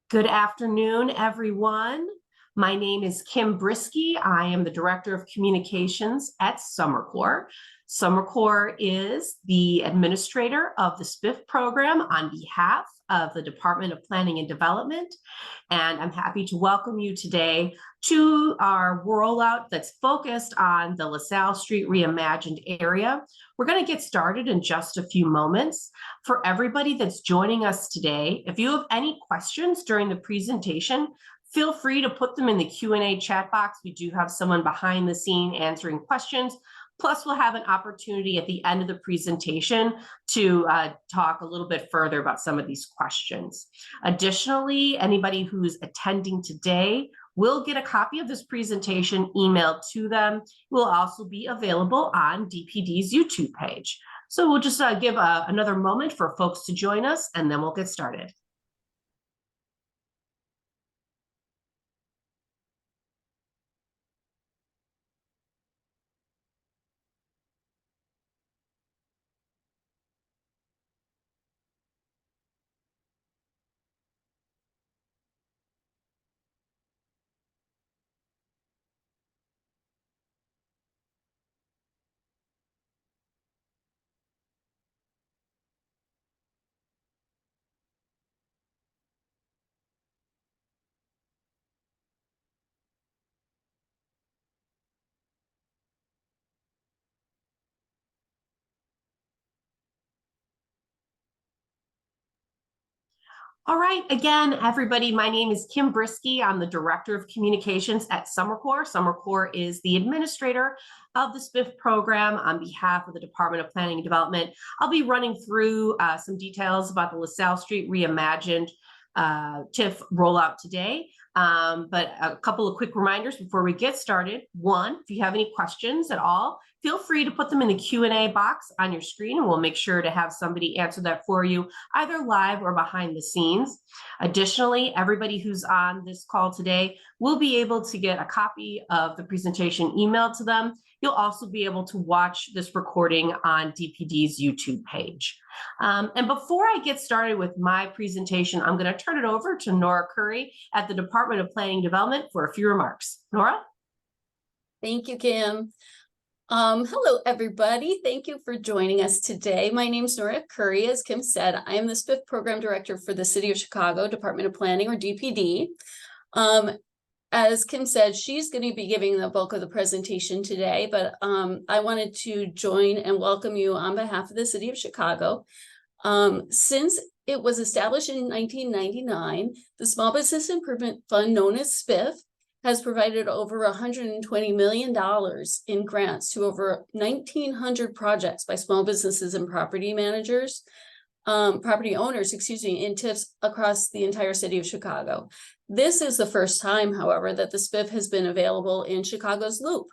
Good afternoon, everyone. My name is Kim Brisky. I am the Director of Communications at SummerCore. SummerCore is the administrator of the SBIF program on behalf of the Department of Planning and Development. And I'm happy to welcome you today to our rollout that's focused on the LaSalle Street Reimagined area. We're going to get started in just a few moments. For everybody that's joining us today, if you have any questions during the presentation, feel free to put them in the Q&A chat box. We do have someone behind the scene answering questions. Plus, we'll have an opportunity at the end of the presentation to talk a little bit further about some of these questions. Additionally, anybody who's attending today will get a copy of this presentation emailed to them. It will also be available on DPD's YouTube page. So we'll just give another moment for folks to join us, and then we'll get started. All right, again, everybody, my name is Kim Brisky. I'm the Director of Communications at SummerCore. SummerCore is the administrator of the SBIF program on behalf of the Department of Planning and Development. I'll be running through some details about the LaSalle Street Reimagined TIF rollout today. But a couple of quick reminders before we get started. One, if you have any questions at all, feel free to put them in the Q&A box on your screen, and we'll make sure to have somebody answer that for you, either live or behind the scenes. Additionally, everybody who's on this call today will be able to get a copy of the presentation emailed to them. You'll also be able to watch this recording on DPD's YouTube page. And before I get started with my presentation, I'm going to turn it over to Nora Curry at the Department of Planning and Development for a few remarks. Nora? Thank you, Kim. Hello, everybody. Thank you for joining us today. My name is Nora Curry. As Kim said, I am the SBIF Program Director for the City of Chicago, Department of Planning, or DPD. As Kim said, she's going to be giving the bulk of the presentation today, but I wanted to join and welcome you on behalf of the City of Chicago. Since it was established in 1999, the Small Business Improvement Fund, known as SBIF, has provided over $120 million in grants to over 1,900 projects by small businesses and property owners, in TIFs across the entire city of Chicago. This is the first time, however, that the SBIF has been available in Chicago's Loop.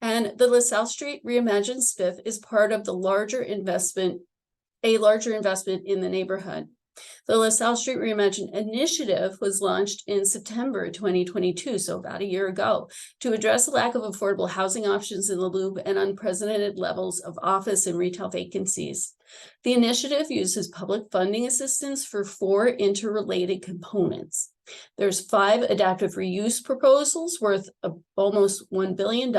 And the LaSalle Street Reimagined SBIF is part of the larger investment in the neighborhood. The LaSalle Street Reimagined initiative was launched in September 2022, so about a year ago, to address the lack of affordable housing options in the Loop and unprecedented levels of office and retail vacancies. The initiative uses public funding assistance for 4 interrelated components. There's 5 adaptive reuse proposals worth almost $1 billion in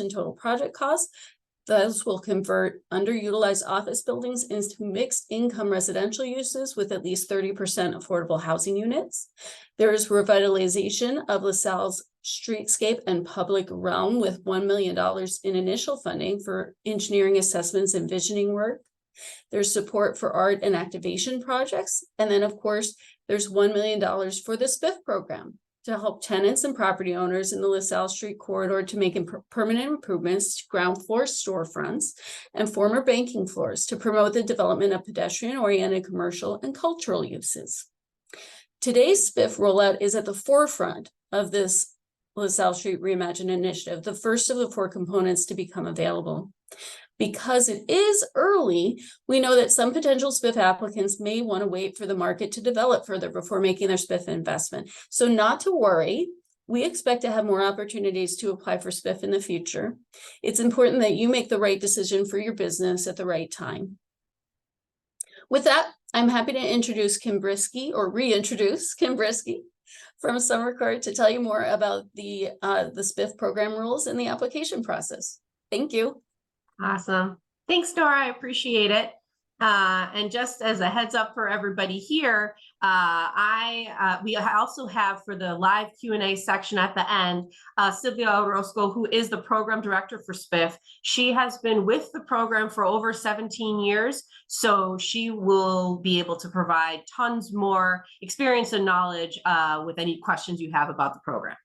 total project costs. Those will convert underutilized office buildings into mixed income residential uses with at least 30% affordable housing units. There is revitalization of LaSalle's streetscape and public realm with $1 million in initial funding for engineering assessments and visioning work. There's support for art and activation projects. And then, of course, there's $1 million for the SBIF program to help tenants and property owners in the LaSalle Street corridor to make permanent improvements to ground floor storefronts and former banking floors to promote the development of pedestrian-oriented commercial and cultural uses. Today's SBIF rollout is at the forefront of this LaSalle Street Reimagined initiative, the first of the 4 components to become available. Because it is early, we know that some potential SBIF applicants may want to wait for the market to develop further before making their SBIF investment. So not to worry, we expect to have more opportunities to apply for SBIF in the future. It's important that you make the right decision for your business at the right time. With that, I'm happy to introduce Kim Brisky, or reintroduce Kim Brisky from Summer Court to tell you more about the SBIF program rules and the application process. Thank you. Awesome. Thanks, Nora. I appreciate it. And just as a heads up for everybody here, we also have for the live Q&A section at the end, Sylvia Orozco, who is the program director for SBIF. She has been with the program for over 17 years, so she will be able to provide tons more experience and knowledge with any questions you have about the program.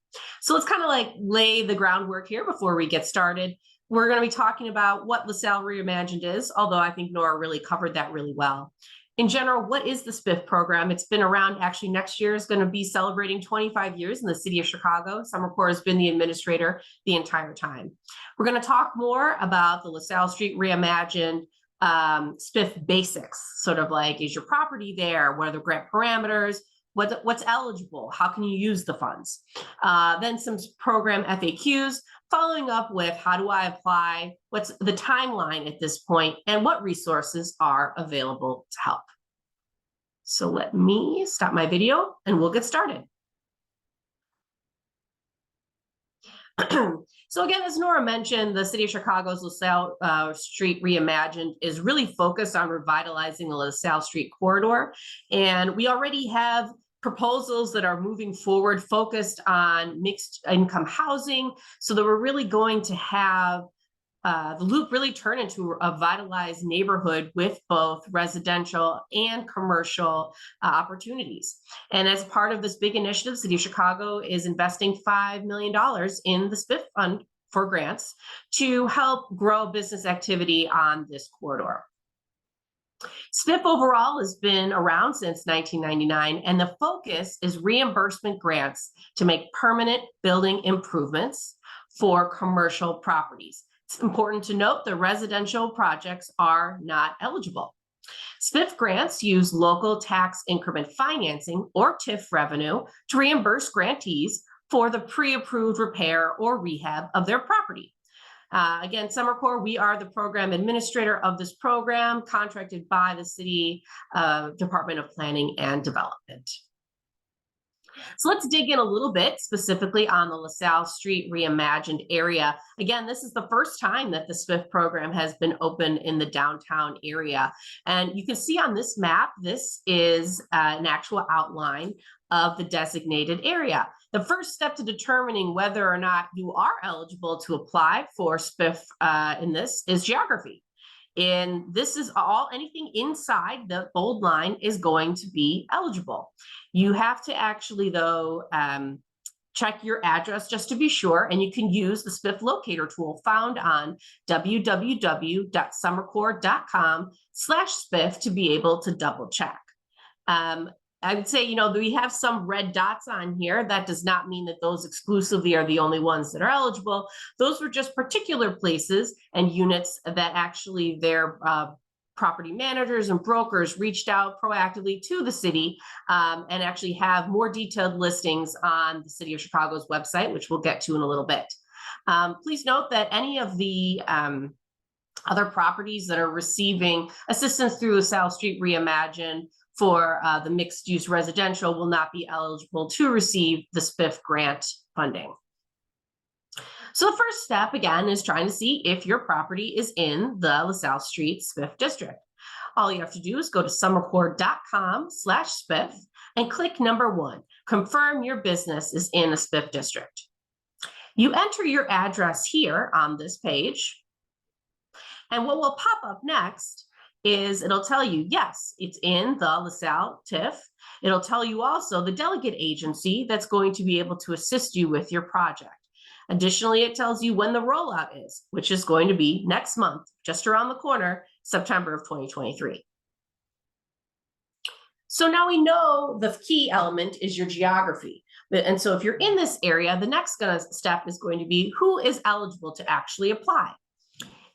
So let's kind of like lay the groundwork here before we get started. We're going to be talking about what LaSalle Reimagined is, although I think Nora really covered that really well. In general, what is the SBIF program? It's been around, actually next year is going to be celebrating 25 years in the city of Chicago. Summer Corps has been the administrator the entire time. We're going to talk more about the LaSalle Street Reimagined SBIF basics, sort of like, is your property there? What are the grant parameters? What's eligible? How can you use the funds? Then some program FAQs, following up with how do I apply? What's the timeline at this point? And what resources are available to help? So let me stop my video and we'll get started. So again, as Nora mentioned, the City of Chicago's LaSalle Street Reimagined is really focused on revitalizing the LaSalle Street corridor. And we already have proposals that are moving forward focused on mixed income housing, so that we're really going to have the loop really turn into a vitalized neighborhood with both residential and commercial opportunities. And as part of this big initiative, City of Chicago is investing $5 million in the SBIF fund for grants to help grow business activity on this corridor. SBIF overall has been around since 1999, and the focus is reimbursement grants to make permanent building improvements for commercial properties. It's important to note that residential projects are not eligible. SBIF grants use local tax increment financing, or TIF revenue, to reimburse grantees for the pre-approved repair or rehab of their property. Again, Summer Corps, we are the program administrator of this program, contracted by the City Department of Planning and Development. So let's dig in a little bit specifically on the LaSalle Street Reimagined area. Again, this is the first time that the SBIF program has been open in the downtown area. And you can see on this map, this is an actual outline of the designated area. The first step to determining whether or not you are eligible to apply for SBIF in this is geography. And this is anything inside the bold line is going to be eligible. You have to actually, though, check your address just to be sure, and you can use the SBIF locator tool found on www.summercorps.com/SBIF to be able to double check. I would say, we have some red dots on here. That does not mean that those exclusively are the only ones that are eligible. Those were just particular places and units that actually their property managers and brokers reached out proactively to the city and actually have more detailed listings on the City of Chicago's website, which we'll get to in a little bit. Please note that any of the other properties that are receiving assistance through LaSalle Street Reimagined for the mixed-use residential will not be eligible to receive the SBIF grant funding. So the first step, again, is trying to see if your property is in the LaSalle Street SBIF district. All you have to do is go to summercorps.com/SBIF and click number 1, confirm your business is in a SBIF district. You enter your address here on this page, and what will pop up next is it'll tell you, yes, it's in the LaSalle TIF. It'll tell you also the delegate agency that's going to be able to assist you with your project. Additionally, it tells you when the rollout is, which is going to be next month, just around the corner, September of 2023. So now we know the key element is your geography. And so if you're in this area, the next step is going to be who is eligible to actually apply.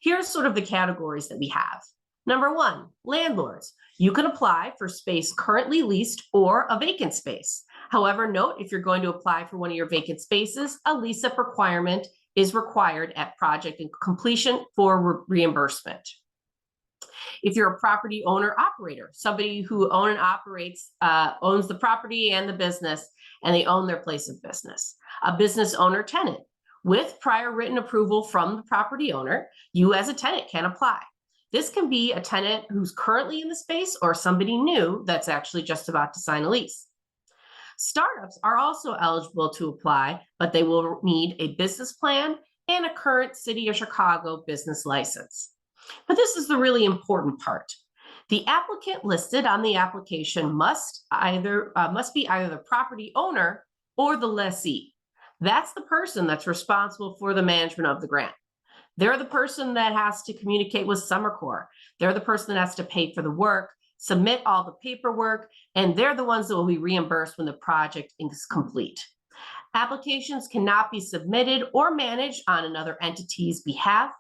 Here's sort of the categories that we have. Number 1, landlords. You can apply for space currently leased or a vacant space. However, note if you're going to apply for one of your vacant spaces, a lease-up requirement is required at project completion for reimbursement. If you're a property owner operator, somebody who owns the property and the business, and they own their place of business. A business owner tenant. With prior written approval from the property owner, you as a tenant can apply. This can be a tenant who's currently in the space or somebody new that's actually just about to sign a lease. Startups are also eligible to apply, but they will need a business plan and a current City of Chicago business license. But this is the really important part. The applicant listed on the application must be either the property owner or the lessee. That's the person that's responsible for the management of the grant. They're the person that has to communicate with Summer Corps. They're the person that has to pay for the work, submit all the paperwork, and they're the ones that will be reimbursed when the project is complete. Applications cannot be submitted or managed on another entity's behalf,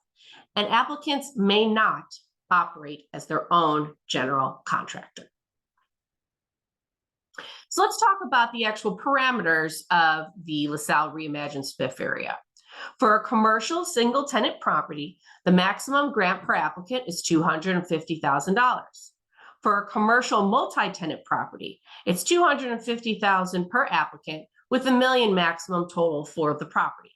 and applicants may not operate as their own general contractor. So let's talk about the actual parameters of the LaSalle Reimagined SBIF area. For a commercial single tenant property, the maximum grant per applicant is $250,000. For a commercial multi-tenant property, it's $250,000 per applicant with $1 million maximum total for the property.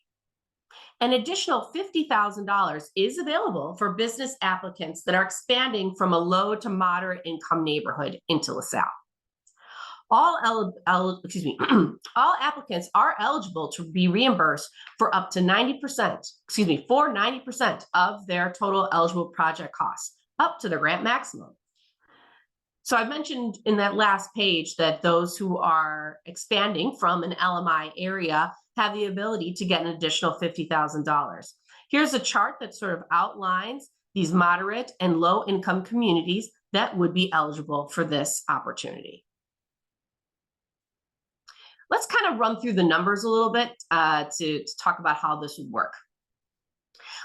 An additional $50,000 is available for business applicants that are expanding from a low to moderate income neighborhood into LaSalle. All applicants are eligible to be reimbursed for up to 90% of their total eligible project costs, up to the grant maximum. So I mentioned in that last page that those who are expanding from an LMI area have the ability to get an additional $50,000. Here's a chart that sort of outlines these moderate and low income communities that would be eligible for this opportunity. Let's kind of run through the numbers a little bit to talk about how this would work.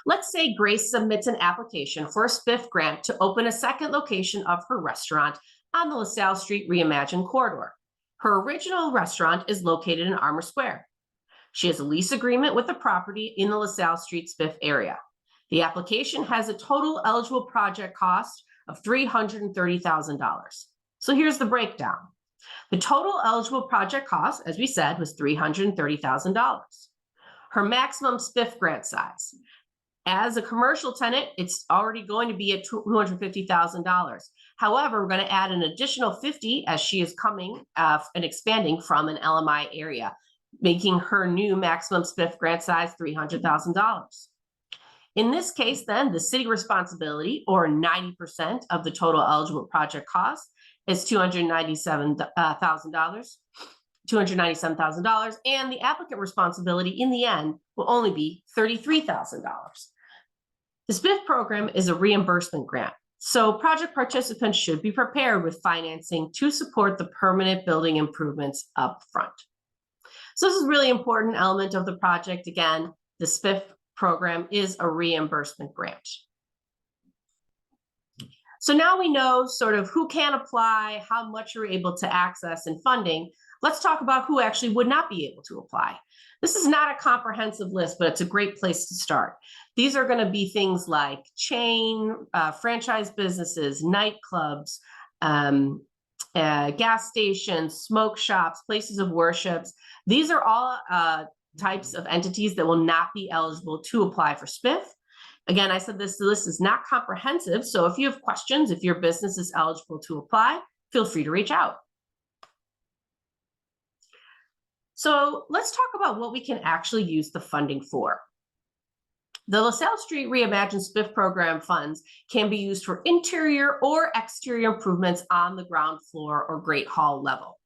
Let's say Grace submits an application for a SBIF grant to open a second location of her restaurant on the LaSalle Street Reimagined corridor. Her original restaurant is located in Armour Square. She has a lease agreement with the property in the LaSalle Street SBIF area. The application has a total eligible project cost of $330,000. So here's the breakdown. The total eligible project cost, as we said, was $330,000. Her maximum SBIF grant size. As a commercial tenant, it's already going to be at $250,000. However, we're going to add an additional $50,000 as she is coming and expanding from an LMI area, making her new maximum SBIF grant size $300,000. In this case, then, the city responsibility, or 90% of the total eligible project cost, is $297,000, and the applicant responsibility in the end will only be $33,000. The SBIF program is a reimbursement grant, so project participants should be prepared with financing to support the permanent building improvements up front. So this is a really important element of the project. Again, the SBIF program is a reimbursement grant. So now we know sort of who can apply, how much you're able to access and funding. Let's talk about who actually would not be able to apply. This is not a comprehensive list, but it's a great place to start. These are going to be things like chain, franchise businesses, nightclubs, gas stations, smoke shops, places of worship. These are all types of entities that will not be eligible to apply for SBIF. Again, I said this list is not comprehensive, so if you have questions, if your business is eligible to apply, feel free to reach out. So let's talk about what we can actually use the funding for. The LaSalle Street Reimagined SBIF program funds can be used for interior or exterior improvements on the ground floor or Great Hall level.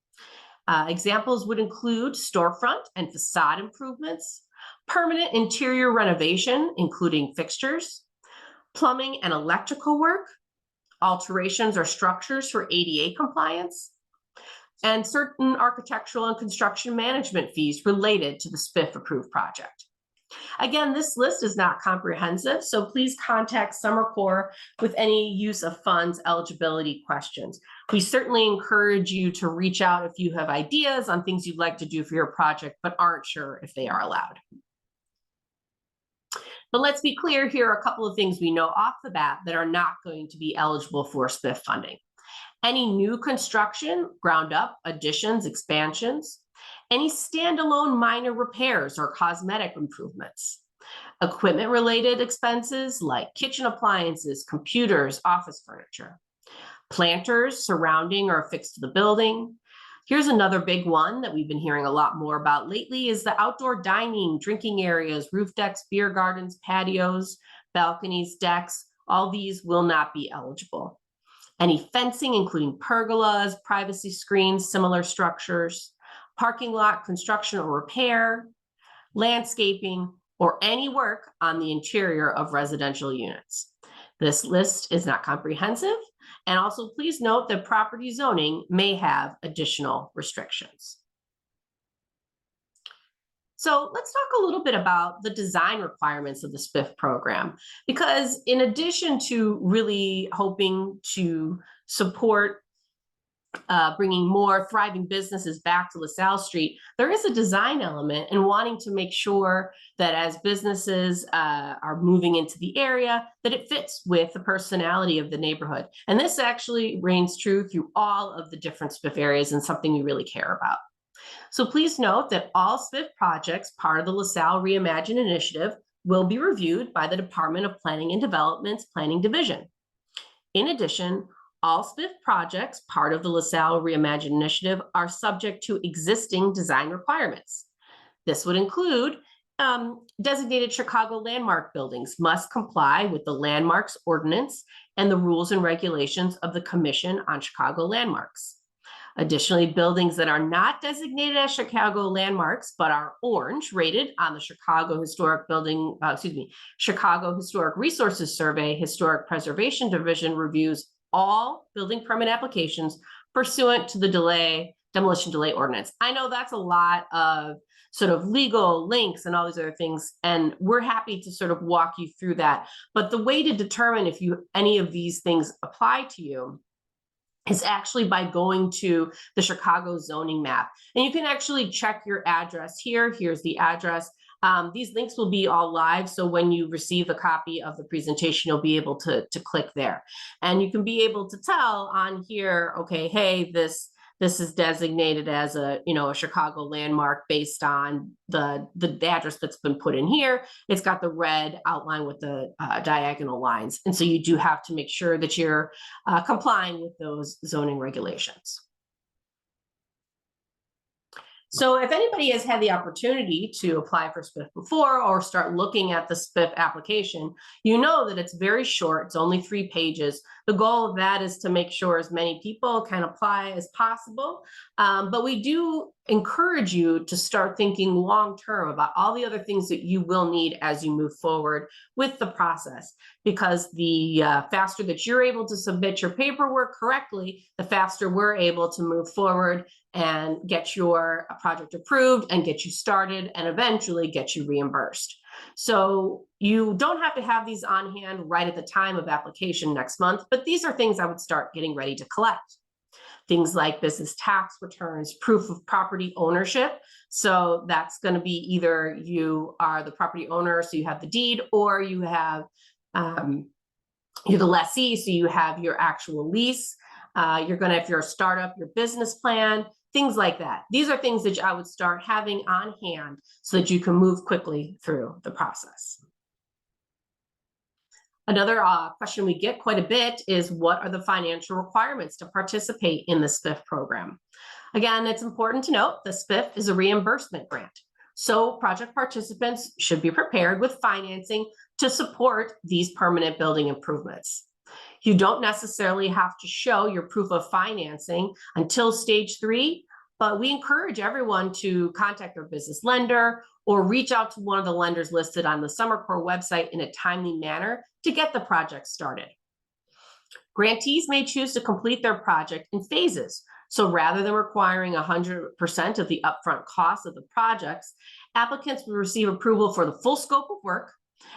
Examples would include storefront and facade improvements, permanent interior renovation, including fixtures, plumbing and electrical work, alterations or structures for ADA compliance, and certain architectural and construction management fees related to the SBIF approved project. Again, this list is not comprehensive, so please contact Summer Corps with any use of funds eligibility questions. We certainly encourage you to reach out if you have ideas on things you'd like to do for your project, but aren't sure if they are allowed. But let's be clear, here are a couple of things we know off the bat that are not going to be eligible for SBIF funding. Any new construction, ground up, additions, expansions, any standalone minor repairs or cosmetic improvements, equipment-related expenses like kitchen appliances, computers, office furniture, planters surrounding or affixed to the building. Here's another big one that we've been hearing a lot more about lately is the outdoor dining, drinking areas, roof decks, beer gardens, patios, balconies, decks. All these will not be eligible. Any fencing, including pergolas, privacy screens, similar structures, parking lot construction or repair, landscaping, or any work on the interior of residential units. This list is not comprehensive. And also please note that property zoning may have additional restrictions. So let's talk a little bit about the design requirements of the SBIF program, because in addition to really hoping to support bringing more thriving businesses back to LaSalle Street, there is a design element in wanting to make sure that as businesses are moving into the area, that it fits with the personality of the neighborhood. And this actually reigns true through all of the different SBIF areas and something we really care about. So please note that all SBIF projects, part of the LaSalle Reimagine initiative, will be reviewed by the Department of Planning and Development's Planning Division. In addition, all SBIF projects, part of the LaSalle Reimagine initiative, are subject to existing design requirements. This would include designated Chicago landmark buildings must comply with the landmarks ordinance and the rules and regulations of the Commission on Chicago Landmarks. Additionally, buildings that are not designated as Chicago landmarks but are orange rated on the Chicago Chicago Historic Resources Survey Historic Preservation Division reviews all building permit applications pursuant to the demolition delay ordinance. I know that's a lot of sort of legal links and all these other things, and we're happy to sort of walk you through that. But the way to determine if any of these things apply to you is actually by going to the Chicago zoning map. And you can actually check your address here. Here's the address. These links will be all live. So when you receive a copy of the presentation, you'll be able to click there. And you can be able to tell on here, okay, hey, this is designated as a Chicago landmark based on the address that's been put in here. It's got the red outline with the diagonal lines. And so you do have to make sure that you're complying with those zoning regulations. So if anybody has had the opportunity to apply for SBIF before or start looking at the SBIF application, you know that it's very short. It's only 3 pages. The goal of that is to make sure as many people can apply as possible. But we do encourage you to start thinking long-term about all the other things that you will need as you move forward with the process, because the faster that you're able to submit your paperwork correctly, the faster we're able to move forward and get your project approved and get you started and eventually get you reimbursed. So you don't have to have these on hand right at the time of application next month, but these are things I would start getting ready to collect. Things like business tax returns, proof of property ownership. So that's going to be either you are the property owner, so you have the deed, or you have you're the lessee, so you have your actual lease. You're going to, if you're a startup, your business plan, things like that. These are things that I would start having on hand so that you can move quickly through the process. Another question we get quite a bit is, what are the financial requirements to participate in the SBIF program? Again, it's important to note the SBIF is a reimbursement grant. So project participants should be prepared with financing to support these permanent building improvements. You don't necessarily have to show your proof of financing until stage 3, but we encourage everyone to contact their business lender or reach out to one of the lenders listed on the Summer Corps website in a timely manner to get the project started. Grantees may choose to complete their project in phases. So rather than requiring 100% of the upfront cost of the projects, applicants will receive approval for the full scope of work,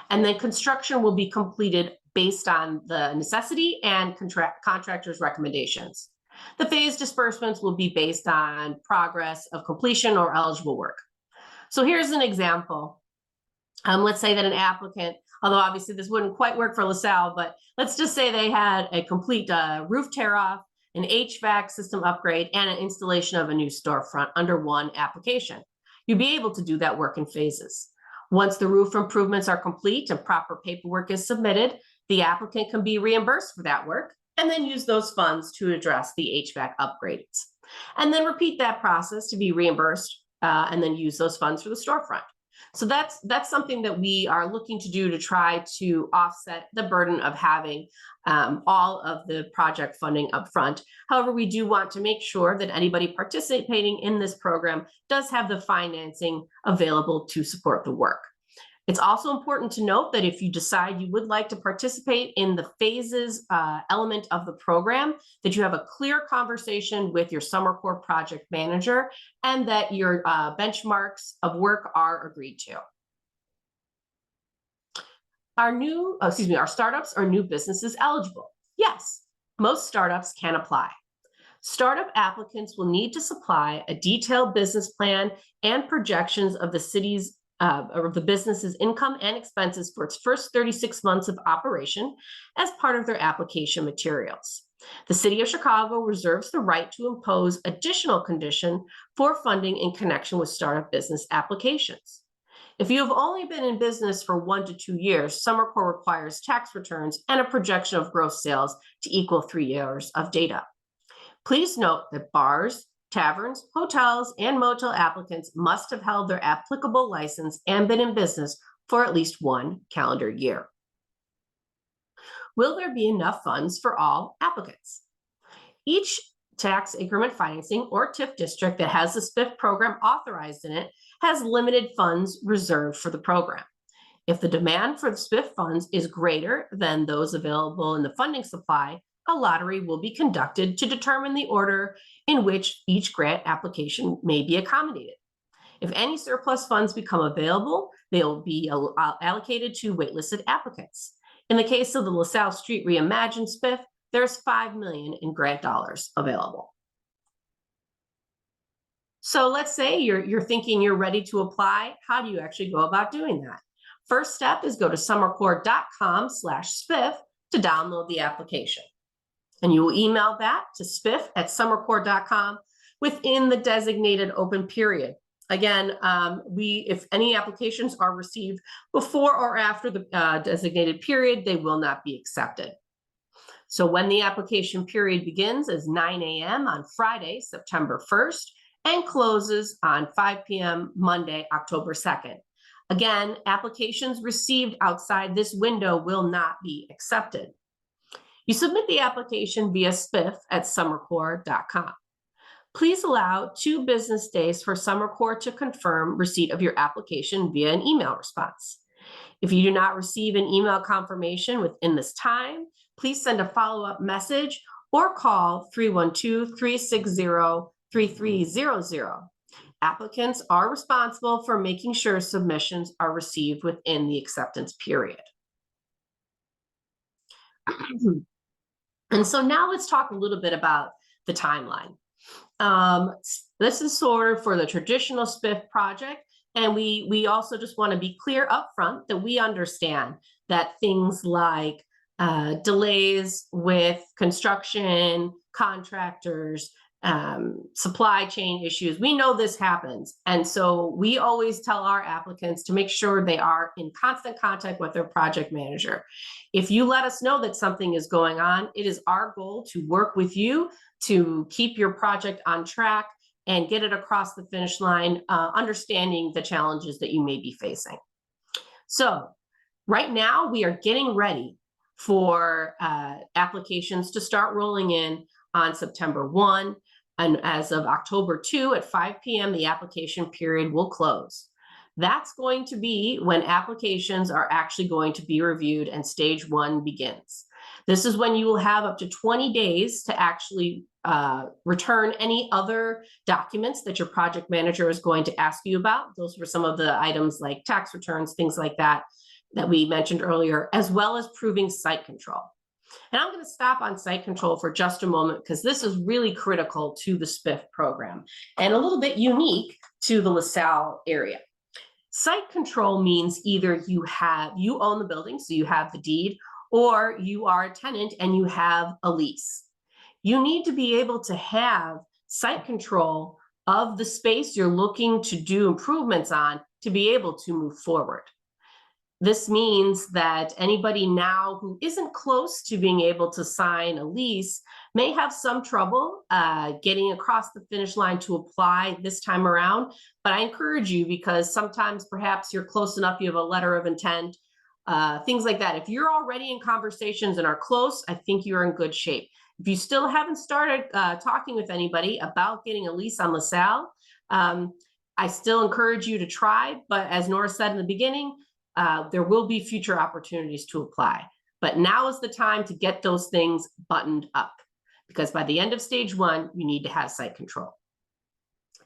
and then construction will be completed based on the necessity and contractor's recommendations. The phase disbursements will be based on progress of completion or eligible work. So here's an example. Let's say that an applicant although obviously this wouldn't quite work for LaSalle, but let's just say they had a complete roof tear off, an HVAC system upgrade, and an installation of a new storefront under one application. You'd be able to do that work in phases. Once the roof improvements are complete and proper paperwork is submitted, the applicant can be reimbursed for that work and then use those funds to address the HVAC upgrades. And then repeat that process to be reimbursed and then use those funds for the storefront. So that's something that we are looking to do to try to offset the burden of having all of the project funding up front. However, we do want to make sure that anybody participating in this program does have the financing available to support the work. It's also important to note that if you decide you would like to participate in the phases element of the program, that you have a clear conversation with your Summer Corps project manager and that your benchmarks of work are agreed to. Our startups are new businesses eligible? Yes, most startups can apply. Startup applicants will need to supply a detailed business plan and projections of the city's or the business's income and expenses for its first 36 months of operation as part of their application materials. The City of Chicago reserves the right to impose additional condition for funding in connection with startup business applications. If you have only been in business for 1 to 2 years, Summer Corps requires tax returns and a projection of gross sales to equal 3 years of data. Please note that bars, taverns, hotels, and motel applicants must have held their applicable license and been in business for at least 1 calendar year. Will there be enough funds for all applicants? Each tax increment financing or TIF district that has the SBIF program authorized in it has limited funds reserved for the program. If the demand for the SBIF funds is greater than those available in the funding supply, a lottery will be conducted to determine the order in which each grant application may be accommodated. If any surplus funds become available, they will be allocated to waitlisted applicants. In the case of the LaSalle Street Reimagined SBIF, there's $5 million in grant dollars available. So let's say you're thinking you're ready to apply. How do you actually go about doing that? First step is go to summercorps.com/SBIF to download the application. And you will email that to spiff@summercorps.com within the designated open period. Again, if any applications are received before or after the designated period, they will not be accepted. So when the application period begins is 9 a.m. on Friday, September 1st, and closes on 5 p.m. Monday, October 2nd. Again, applications received outside this window will not be accepted. You submit the application via spiff@summercorps.com. Please allow 2 business days for Summer Corps to confirm receipt of your application via an email response. If you do not receive an email confirmation within this time, please send a follow-up message or call 312-360-3300. Applicants are responsible for making sure submissions are received within the acceptance period. And so now let's talk a little bit about the timeline. This is sort of for the traditional SBIF project. And we also just want to be clear up front that we understand that things like delays with construction, contractors, supply chain issues, we know this happens. And so we always tell our applicants to make sure they are in constant contact with their project manager. If you let us know that something is going on, it is our goal to work with you to keep your project on track and get it across the finish line, understanding the challenges that you may be facing. So right now we are getting ready for applications to start rolling in on September 1. And as of October 2 at 5 p.m., the application period will close. That's going to be when applications are actually going to be reviewed and stage 1 begins. This is when you will have up to 20 days to actually return any other documents that your project manager is going to ask you about. Those were some of the items like tax returns, things like that we mentioned earlier, as well as proving site control. And I'm going to stop on site control for just a moment because this is really critical to the SBIF program and a little bit unique to the LaSalle area. Site control means either you own the building, so you have the deed, or you are a tenant and you have a lease. You need to be able to have site control of the space you're looking to do improvements on to be able to move forward. This means that anybody now who isn't close to being able to sign a lease may have some trouble getting across the finish line to apply this time around. But I encourage you, because sometimes perhaps you're close enough, you have a letter of intent, things like that. If you're already in conversations and are close, I think you're in good shape. If you still haven't started talking with anybody about getting a lease on LaSalle, I still encourage you to try. But as Nora said in the beginning, there will be future opportunities to apply. But now is the time to get those things buttoned up, because by the end of stage 1, you need to have site control.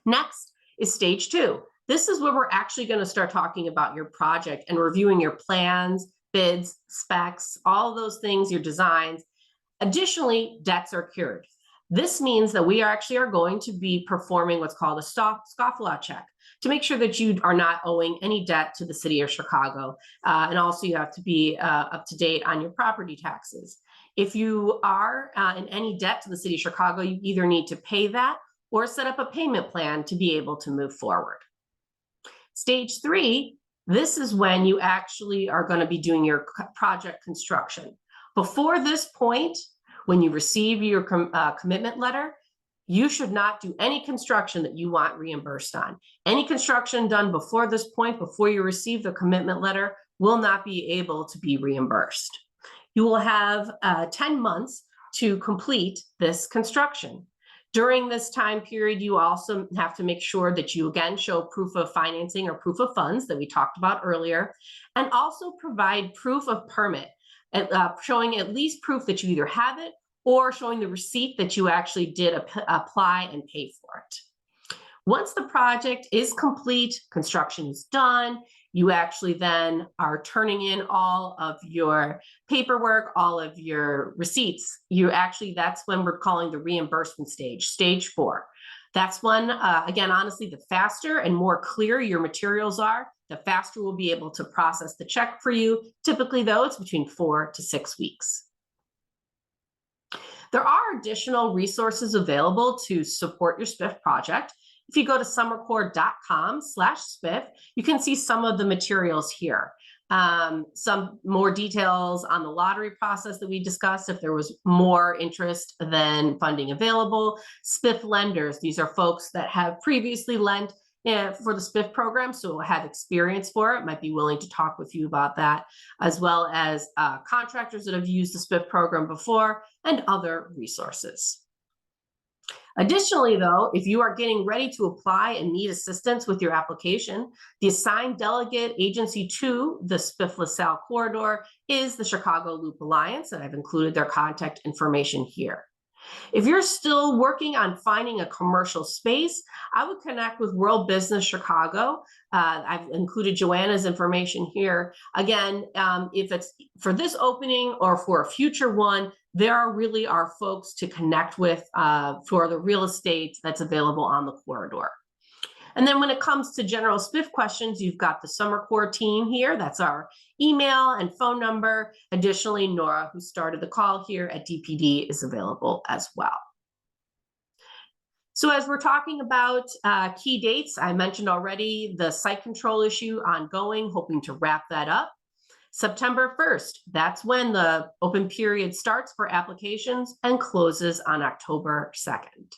Next is stage 2. This is where we're actually going to start talking about your project and reviewing your plans, bids, specs, all those things, your designs. Additionally, debts are cured. This means that we are going to be performing what's called a scofflaw check to make sure that you are not owing any debt to the city of Chicago. And also you have to be up to date on your property taxes. If you are in any debt to the city of Chicago, you either need to pay that or set up a payment plan to be able to move forward. Stage 3, this is when you actually are going to be doing your project construction. Before this point, when you receive your commitment letter, you should not do any construction that you want reimbursed on. Any construction done before this point, before you receive the commitment letter, will not be able to be reimbursed. You will have 10 months to complete this construction. During this time period, you also have to make sure that you again show proof of financing or proof of funds that we talked about earlier, and also provide proof of permit, showing at least proof that you either have it or showing the receipt that you actually did apply and pay for it. Once the project is complete, construction is done, you actually then are turning in all of your paperwork, all of your receipts. That's when we're calling the reimbursement stage, stage 4. That's when, again, honestly, the faster and more clear your materials are, the faster we'll be able to process the check for you. Typically, though, it's between 4 to 6 weeks. There are additional resources available to support your SBIF project. If you go to summercorps.com/SBIF, you can see some of the materials here. Some more details on the lottery process that we discussed, if there was more interest than funding available. SBIF lenders, these are folks that have previously lent for the SBIF program, so have experience for it, might be willing to talk with you about that, as well as contractors that have used the SBIF program before, and other resources. Additionally, though, if you are getting ready to apply and need assistance with your application, the assigned delegate agency to the SBIF LaSalle corridor is the Chicago Loop Alliance, and I've included their contact information here. If you're still working on finding a commercial space, I would connect with World Business Chicago. I've included Joanna's information here. Again, if it's for this opening or for a future one, there really are folks to connect with for the real estate that's available on the corridor. And then when it comes to general SBIF questions, you've got the Summer Corps team here. That's our email and phone number. Additionally, Nora, who started the call here at DPD, is available as well. So as we're talking about key dates, I mentioned already the site control issue ongoing, hoping to wrap that up. September 1st, that's when the open period starts for applications and closes on October 2nd.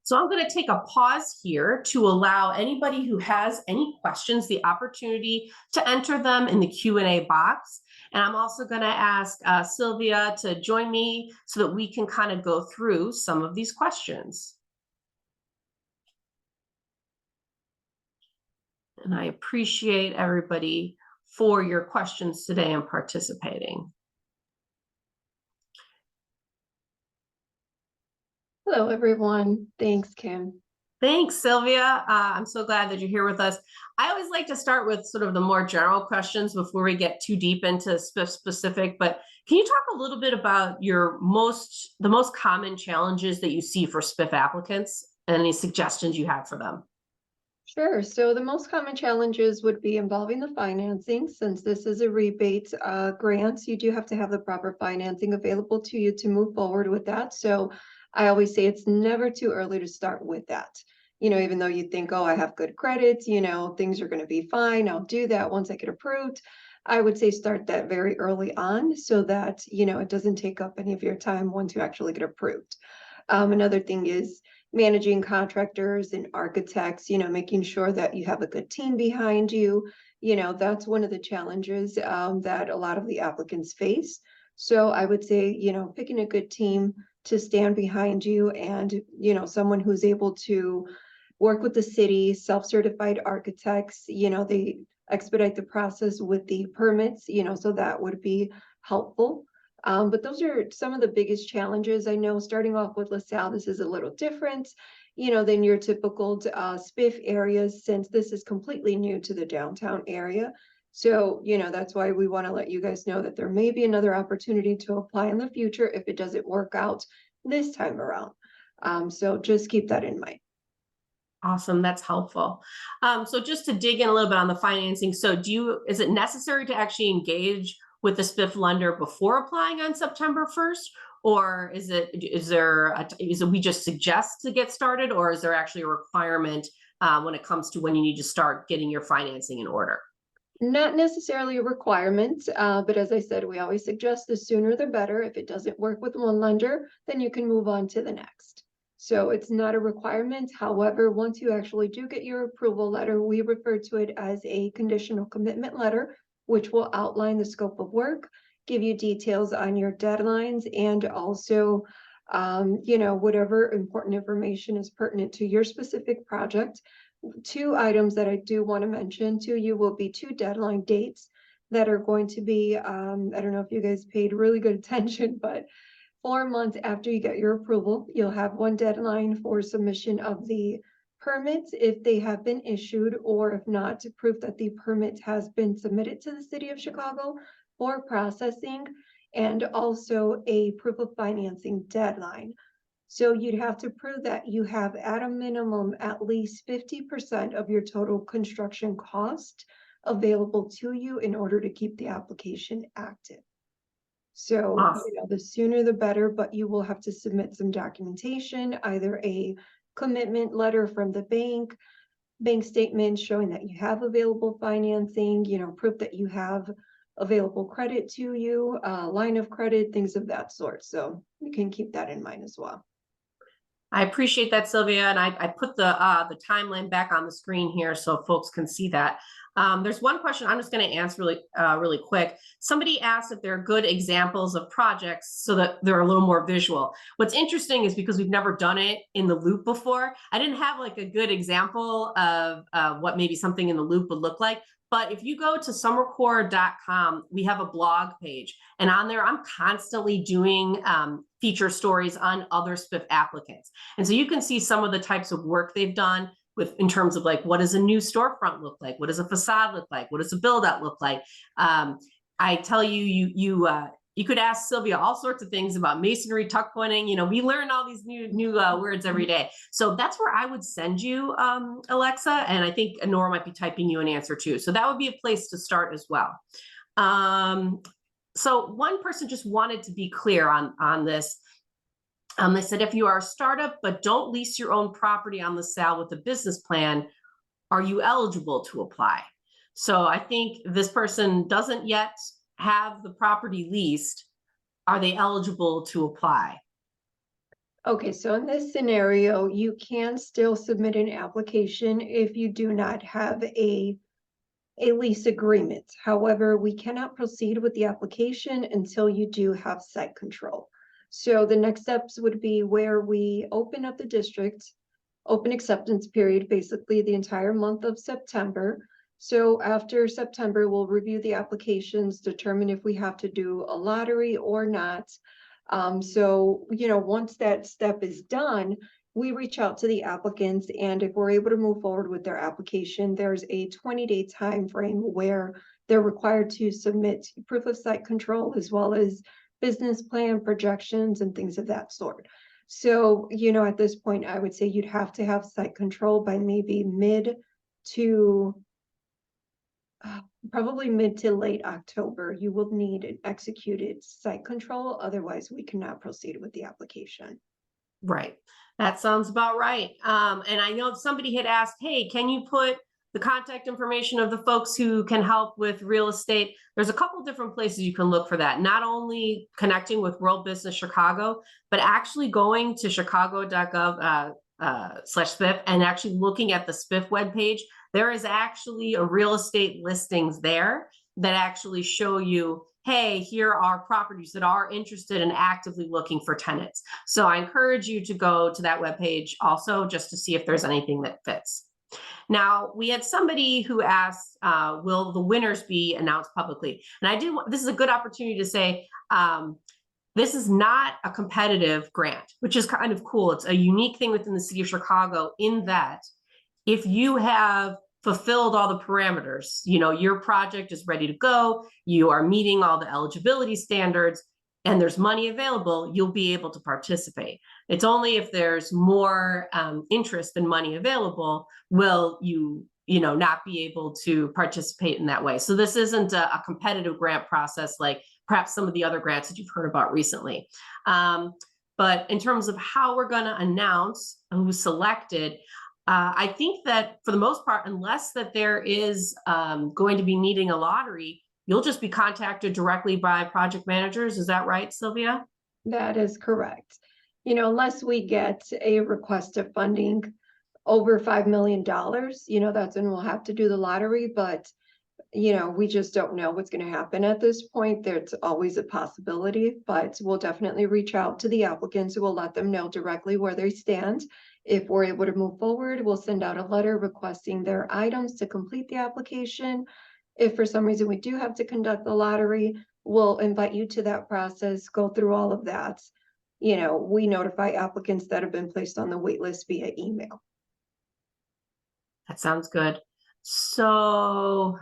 So I'm going to take a pause here to allow anybody who has any questions the opportunity to enter them in the Q&A box. And I'm also going to ask Sylvia to join me so that we can kind of go through some of these questions. And I appreciate everybody for your questions today and participating. Hello, everyone. Thanks, Kim. Thanks, Sylvia. I'm so glad that you're here with us. I always like to start with sort of the more general questions before we get too deep into specific, but can you talk a little bit about the most common challenges that you see for SBIF applicants and any suggestions you have for them? Sure. So the most common challenges would be involving the financing. Since this is a rebate grant, you do have to have the proper financing available to you to move forward with that. So I always say it's never too early to start with that. Even though you think, oh, I have good credit, things are going to be fine. I'll do that once I get approved. I would say start that very early on so that, it doesn't take up any of your time once you actually get approved. Another thing is managing contractors and architects, making sure that you have a good team behind you. That's one of the challenges that a lot of the applicants face. So I would say, picking a good team to stand behind you and, someone who's able to work with the city, self-certified architects, they expedite the process with the permits, so that would be helpful. But those are some of the biggest challenges. I know starting off with LaSalle, this is a little different, than your typical SBIF areas, since this is completely new to the downtown area. So, that's why we want to let you guys know that there may be another opportunity to apply in the future if it doesn't work out this time around. So just keep that in mind. Awesome. That's helpful. So just to dig in a little bit on the financing. So is it necessary to actually engage with the SBIF lender before applying on September 1st? Or is it we just suggest to get started, or is there actually a requirement when it comes to when you need to start getting your financing in order? Not necessarily a requirement, but as I said, we always suggest the sooner the better. If it doesn't work with one lender, then you can move on to the next. So it's not a requirement. However, once you actually do get your approval letter, we refer to it as a conditional commitment letter, which will outline the scope of work, give you details on your deadlines, and also, whatever important information is pertinent to your specific project. Two items that I do want to mention to you will be two deadline dates that are going to be, I don't know if you guys paid really good attention, but 4 months after you get your approval, you'll have one deadline for submission of the permits if they have been issued, or if not, to prove that the permit has been submitted to the city of Chicago for processing, and also a proof of financing deadline. So you'd have to prove that you have at a minimum at least 50% of your total construction cost available to you in order to keep the application active. So, Awesome. the sooner the better, but you will have to submit some documentation, either a commitment letter from the bank statement showing that you have available financing, proof that you have available credit to you, line of credit, things of that sort. So you can keep that in mind as well. I appreciate that, Sylvia, and I put the timeline back on the screen here so folks can see that. There's one question I'm just going to answer really quick. Somebody asked if there are good examples of projects so that they're a little more visual. What's interesting is because we've never done it in the loop before, I didn't have like a good example of what maybe something in the loop would look like. But if you go to summercore.com, we have a blog page, and on there, I'm constantly doing feature stories on other SBIF applicants. And so you can see some of the types of work they've done in terms of like, what does a new storefront look like? What does a facade look like? What does a build out look like? I tell you, you could ask Sylvia all sorts of things about masonry, tuck pointing. We learn all these new words every day. So that's where I would send you, Alexa. And I think Nora might be typing you an answer too. So that would be a place to start as well. So one person just wanted to be clear on this. They said, if you are a startup but don't lease your own property on LaSalle with a business plan, are you eligible to apply? So I think this person doesn't yet have the property leased. Are they eligible to apply? Okay, so in this scenario, you can still submit an application if you do not have a lease agreement. However, we cannot proceed with the application until you do have site control. So the next steps would be where we open up the district, open acceptance period, basically the entire month of September. So after September, we'll review the applications, determine if we have to do a lottery or not. So, once that step is done, we reach out to the applicants, and if we're able to move forward with their application, there's a 20-day time frame where they're required to submit proof of site control as well as business plan projections and things of that sort. So, at this point, I would say you'd have to have site control by maybe mid to probably mid to late October, you will need an executed site control. Otherwise, we cannot proceed with the application. Right. That sounds about right. And I know somebody had asked, hey, can you put the contact information of the folks who can help with real estate? There's a couple different places you can look for that. Not only connecting with World Business Chicago, but actually going to chicago.gov /SBIF and actually looking at the SBIF webpage. There is actually a real estate listings there that actually show you, hey, here are properties that are interested in actively looking for tenants. So I encourage you to go to that webpage also just to see if there's anything that fits. Now, we had somebody who asked, will the winners be announced publicly? And this is a good opportunity to say, this is not a competitive grant, which is kind of cool. It's a unique thing within the city of Chicago in that if you have fulfilled all the parameters, your project is ready to go, you are meeting all the eligibility standards, and there's money available, you'll be able to participate. It's only if there's more interest than money available, will you not be able to participate in that way. So this isn't a competitive grant process like perhaps some of the other grants that you've heard about recently. But in terms of how we're going to announce who's selected, I think that for the most part, unless that there is going to be needing a lottery, you'll just be contacted directly by project managers. Is that right, Sylvia? That is correct. Unless we get a request of funding over $5 million, that's when we'll have to do the lottery. But, we just don't know what's going to happen at this point. There's always a possibility, but we'll definitely reach out to the applicants. We'll let them know directly where they stand. If we're able to move forward, we'll send out a letter requesting their items to complete the application. If for some reason we do have to conduct the lottery, we'll invite you to that process, go through all of that. We notify applicants that have been placed on the wait list via email. That sounds good. So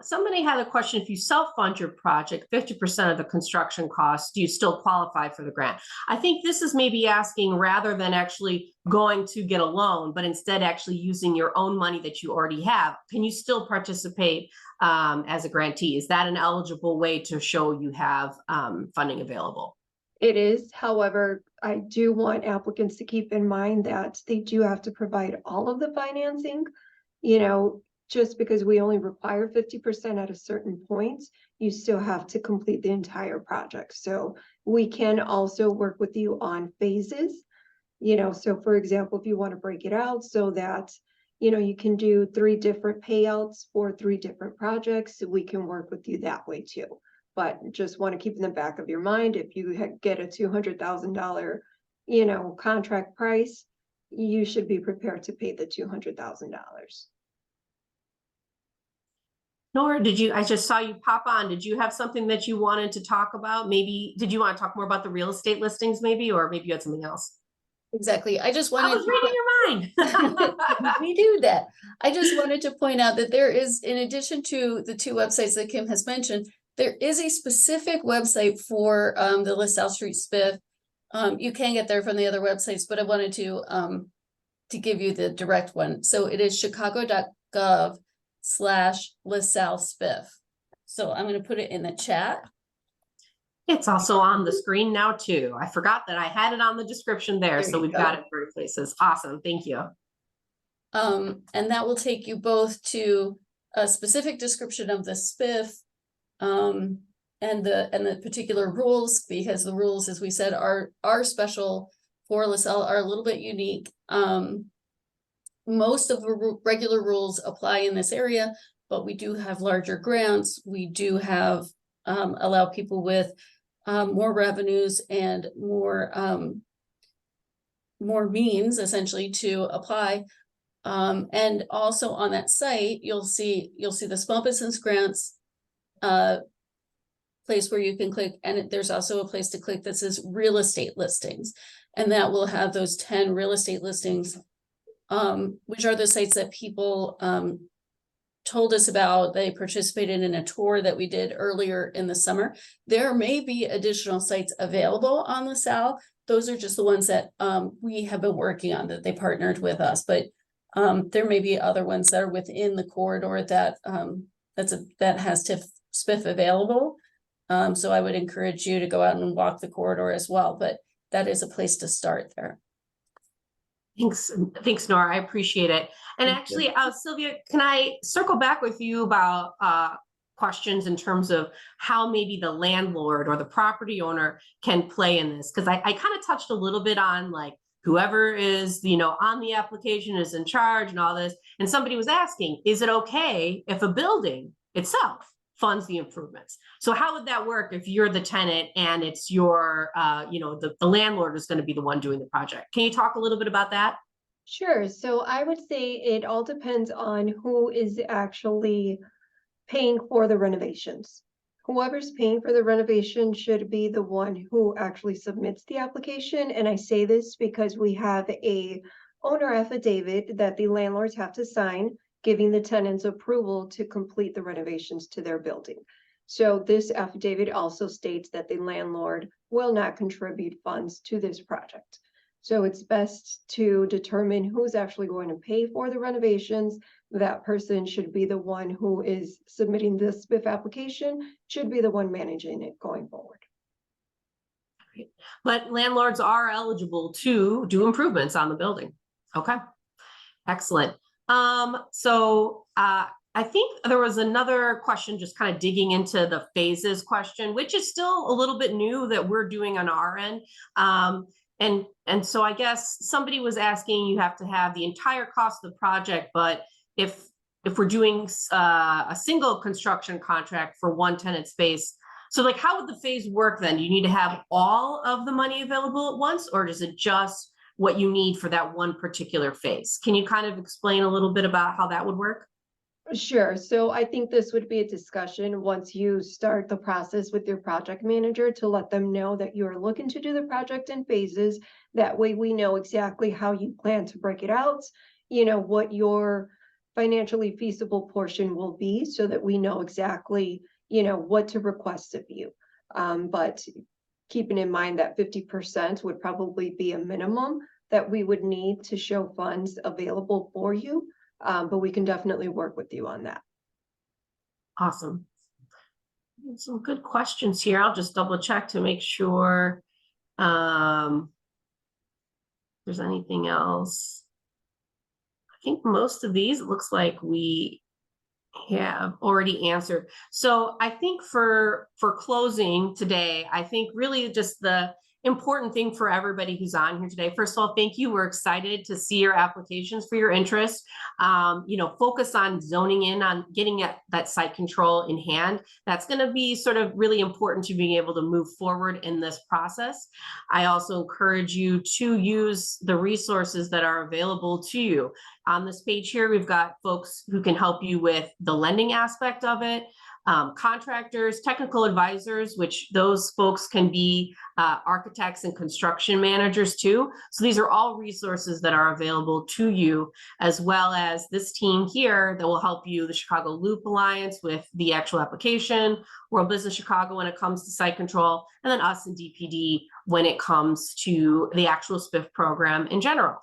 somebody had a question, if you self-fund your project, 50% of the construction costs, do you still qualify for the grant? I think this is maybe asking rather than actually going to get a loan, but instead actually using your own money that you already have. Can you still participate as a grantee? Is that an eligible way to show you have funding available? It is. However, I do want applicants to keep in mind that they do have to provide all of the financing. Just because we only require 50% at a certain point, you still have to complete the entire project. So we can also work with you on phases. So for example, if you want to break it out so that, you can do 3 different payouts for 3 different projects, we can work with you that way too. But just want to keep in the back of your mind, if you get a $200,000, contract price, you should be prepared to pay the $200,000. Nora, I just saw you pop on. Did you have something that you wanted to talk about? Maybe, did you want to talk more about the real estate listings maybe, or maybe you had something else? Exactly. I was reading your mind. We do that. I just wanted to point out that there is, in addition to the 2 websites that Kim has mentioned, there is a specific website for the LaSalle Street SBIF. You can get there from the other websites, but I wanted to give you the direct one. So it is chicago.gov /LaSalleSBIF. So I'm going to put it in the chat. It's also on the screen now too. I forgot that I had it on the description there. So we've got it in 3 places. Awesome. Thank you. And that will take you both to a specific description of the SBIF and the particular rules, because the rules, as we said, are special for LaSalle, are a little bit unique. Most of the regular rules apply in this area, but we do have larger grants. We do have allow people with more revenues and more means essentially to apply. And also on that site, you'll see the small business grants place where you can click, and there's also a place to click that says real estate listings, and that will have those 10 real estate listings, which are the sites that people told us about. They participated in a tour that we did earlier in the summer. There may be additional sites available on LaSalle. Those are just the ones that we have been working on, that they partnered with us. But There may be other ones that are within the corridor that that has TIF SBIF available. So I would encourage you to go out and walk the corridor as well, but that is a place to start there. Thanks, Nora. I appreciate it. And Thank actually, Sylvia, can I circle back with you about questions in terms of how maybe the landlord or the property owner can play in this? Because I kind of touched a little bit on like whoever is, on the application is in charge and all this. And somebody was asking, is it okay if a building itself funds the improvements? So how would that work if you're the tenant and it's your, the landlord is going to be the one doing the project? Can you talk a little bit about that? Sure. So I would say it all depends on who is actually paying for the renovations. Whoever's paying for the renovation should be the one who actually submits the application. And I say this because we have a owner affidavit that the landlords have to sign, giving the tenants approval to complete the renovations to their building. So this affidavit also states that the landlord will not contribute funds to this project. So it's best to determine who's actually going to pay for the renovations. That person should be the one who is submitting the SBIF application, should be the one managing it going forward. But landlords are eligible to do improvements on the building. Okay, excellent. I think there was another question just kind of digging into the phases question, which is still a little bit new that we're doing on our end. And so I guess somebody was asking, you have to have the entire cost of the project, but if we're doing a single construction contract for one tenant space, so like how would the phase work then? Do you need to have all of the money available at once, or is it just what you need for that one particular phase? Can you kind of explain a little bit about how that would work? Sure. So I think this would be a discussion once you start the process with your project manager to let them know that you're looking to do the project in phases. That way we know exactly how you plan to break it out, what your financially feasible portion will be so that we know exactly, what to request of you. But keeping in mind that 50% would probably be a minimum that we would need to show funds available for you. But we can definitely work with you on that. Awesome. Some good questions here. I'll just double check to make sure there's anything else. I think most of these, it looks like we have already answered. So I think for closing today, I think really just the important thing for everybody who's on here today. First of all, thank you. We're excited to see your applications for your interest. Focus on zoning in on getting that site control in hand. That's going to be sort of really important to being able to move forward in this process. I also encourage you to use the resources that are available to you. On this page here, we've got folks who can help you with the lending aspect of it. Contractors, technical advisors, which those folks can be architects and construction managers too. So these are all resources that are available to you, as well as this team here that will help you, the Chicago Loop Alliance with the actual application, World Business Chicago when it comes to site control, and then us and DPD when it comes to the actual SBIF program in general.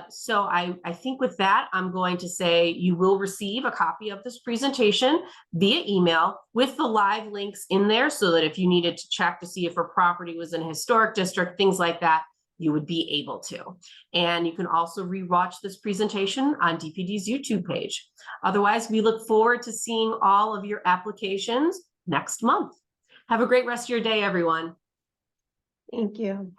So I think with that, I'm going to say you will receive a copy of this presentation via email with the live links in there so that if you needed to check to see if a property was in a historic district, things like that, you would be able to. And you can also rewatch this presentation on DPD's YouTube page. Otherwise, we look forward to seeing all of your applications next month. Have a great rest of your day, everyone. Thank you.